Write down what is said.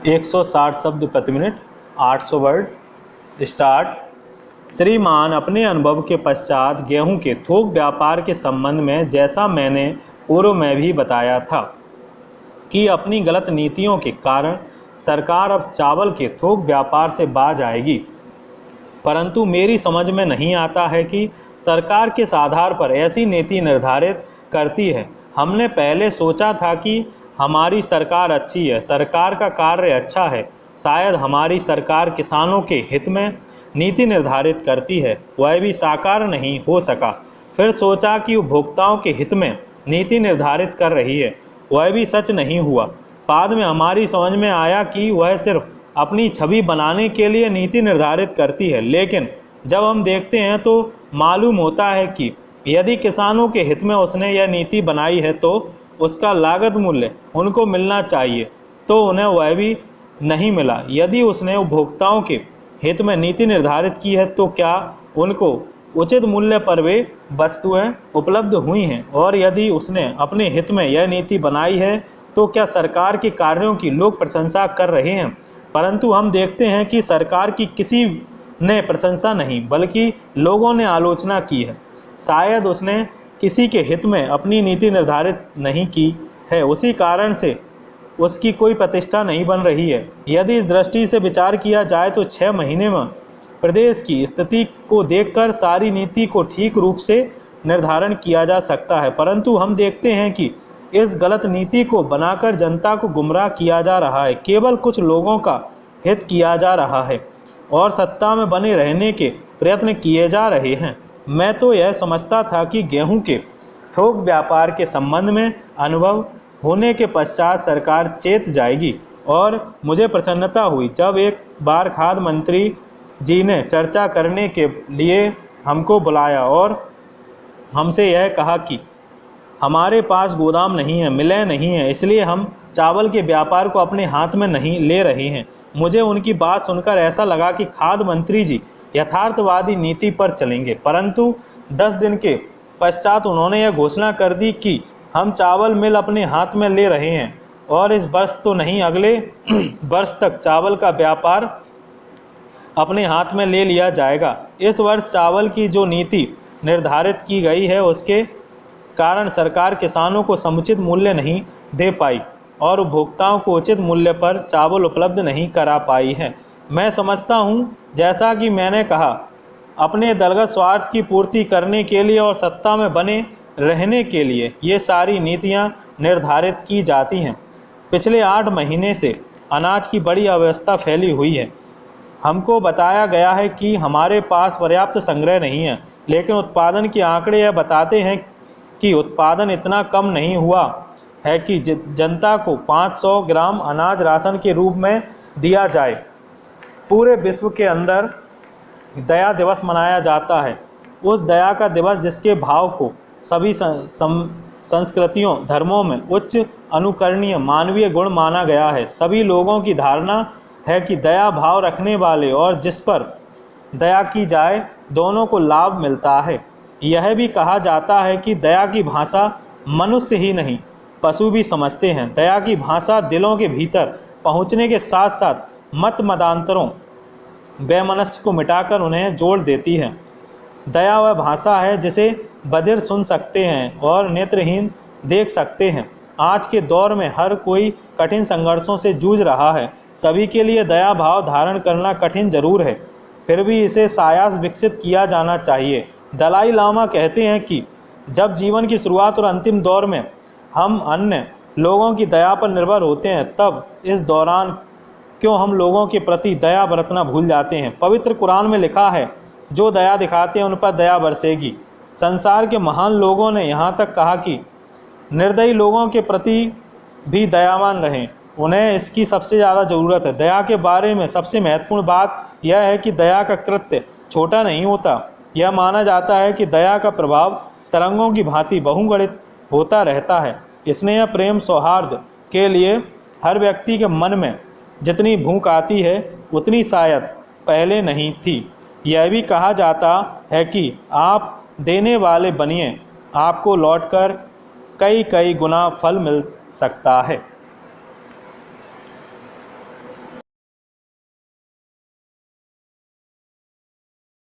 160 शब्द प्रति minute, 800 word. Start. श्रीमान, अपने अनुभव के पश्चात गेहूं के थोक व्यापार के संबंध में जैसा मैंने पूर्व में भी बताया था कि अपनी गलत नीतियों के कारण सरकार अब चावल के थोक व्यापार से बाज आएगी, परंतु मेरी समझ में नहीं आता है कि सरकार किस आधार पर ऐसी नीति निर्धारित करती है। हमने पहले सोचा था कि हमारी सरकार अच्छी है, सरकार का कार्य अच्छा है, शायद हमारी सरकार किसानों के हित में नीति निर्धारित करती है, वह भी साकार नहीं हो सका। फिर सोचा कि उपभोक्ताओं के हित में नीति निर्धारित कर रही है, वह भी सच नहीं हुआ। बाद में हमारी समझ में आया कि वह सिर्फ अपनी छवि बनाने के लिए नीति निर्धारित करती है, लेकिन जब हम देखते हैं तो मालूम होता है कि यदि किसानों के हित में उसने यह नीति बनाई है तो उसका लागत मूल्य उनको मिलना चाहिए, तो उन्हें वह भी नहीं मिला। यदि उसने उपभोक्ताओं के हित में नीति निर्धारित की है तो क्या उनको उचित मूल्य पर वे वस्तुएं उपलब्ध हुई हैं, और यदि उसने अपने हित में यह नीति बनाई है तो क्या सरकार के कार्यों की लोग प्रशंसा कर रहे हैं। परंतु हम देखते हैं कि सरकार की किसी ने प्रशंसा नहीं बल्कि लोगों ने आलोचना की है। शायद उसने किसी के हित में अपनी नीति निर्धारित नहीं की है, उसी कारण से उसकी कोई प्रतिष्ठा नहीं बन रही है। यदि इस दृष्टि से विचार किया जाए तो 6 महीने में प्रदेश की स्थिति को देखकर सारी नीति को ठीक रूप से निर्धारण किया जा सकता है, परंतु हम देखते हैं कि इस गलत नीति को बनाकर जनता को गुमराह किया जा रहा है, केवल कुछ लोगों का हित किया जा रहा है और सत्ता में बने रहने के प्रयत्न किए जा रहे हैं। मैं तो यह समझता था कि गेहूं के थोक व्यापार के संबंध में अनुभव होने के पश्चात सरकार चेत जाएगी, और मुझे प्रसन्नता हुई जब एक बार खाद्य मंत्री जी ने चर्चा करने के लिए हमको बुलाया और हमसे यह कहा कि हमारे पास गोदाम नहीं है, मिलें नहीं है, इसलिए हम चावल के व्यापार को अपने हाथ में नहीं ले रहे हैं। मुझे उनकी बात सुनकर ऐसा लगा कि खाद्य मंत्री जी यथार्थवादी नीति पर चलेंगे, परंतु 10 दिन के पश्चात उन्होंने यह घोषणा कर दी कि हम चावल मिल अपने हाथ में ले रहे हैं और इस वर्ष तो नहीं, अगले वर्ष तक चावल का व्यापार अपने हाथ में ले लिया जाएगा। इस वर्ष चावल की जो नीति निर्धारित की गई है उसके कारण सरकार किसानों को समुचित मूल्य नहीं दे पाई और उपभोक्ताओं को उचित मूल्य पर चावल उपलब्ध नहीं करा पाई है। मैं समझता हूं, जैसा कि मैंने कहा, अपने दलगत स्वार्थ की पूर्ति करने के लिए और सत्ता में बने रहने के लिए ये सारी नीतियां निर्धारित की जाती हैं। पिछले 8 महीने से अनाज की बड़ी अव्यवस्था फैली हुई है। हमको बताया गया है कि हमारे पास पर्याप्त संग्रह नहीं है, लेकिन उत्पादन के आंकड़े यह बताते हैं कि उत्पादन इतना कम नहीं हुआ है कि जनता को 500 ग्राम अनाज राशन के रूप में दिया जाए। पूरे विश्व के अंदर दया दिवस मनाया जाता है, उस दया का दिवस जिसके भाव को सभी संस्कृतियों धर्मों में उच्च अनुकरणीय मानवीय गुण माना गया है। सभी लोगों की धारणा है कि दया भाव रखने वाले और जिस पर दया की जाए दोनों को लाभ मिलता है। यह भी कहा जाता है कि दया की भाषा मनुष्य ही नहीं पशु भी समझते हैं। दया की भाषा दिलों के भीतर पहुंचने के साथ साथ मत मतांतरों वैमनस्य को मिटाकर उन्हें जोड़ देती है। दया वह भाषा है जिसे बधिर सुन सकते हैं और नेत्रहीन देख सकते हैं। आज के दौर में हर कोई कठिन संघर्षों से जूझ रहा है। सभी के लिए दया भाव धारण करना कठिन जरूर है, फिर भी इसे सायास विकसित किया जाना चाहिए। दलाई लामा कहते हैं कि जब जीवन की शुरुआत और अंतिम दौर में हम अन्य लोगों की दया पर निर्भर होते हैं, तब इस दौरान क्यों हम लोगों के प्रति दया बरतना भूल जाते हैं। पवित्र कुरान में लिखा है, जो दया दिखाते हैं उन पर दया बरसेगी। संसार के महान लोगों ने यहाँ तक कहा कि निर्दयी लोगों के प्रति भी दयावान रहें, उन्हें इसकी सबसे ज़्यादा ज़रूरत है। दया के बारे में सबसे महत्वपूर्ण बात यह है कि दया का कृत्य छोटा नहीं होता। यह माना जाता है कि दया का प्रभाव तरंगों की भांति बहुगणित होता रहता है। स्नेह प्रेम सौहार्द के लिए हर व्यक्ति के मन में जितनी भूख आती है उतनी शायद पहले नहीं थी। यह भी कहा जाता है कि आप देने वाले बनिए, आपको लौटकर कई गुना फल मिल सकता है।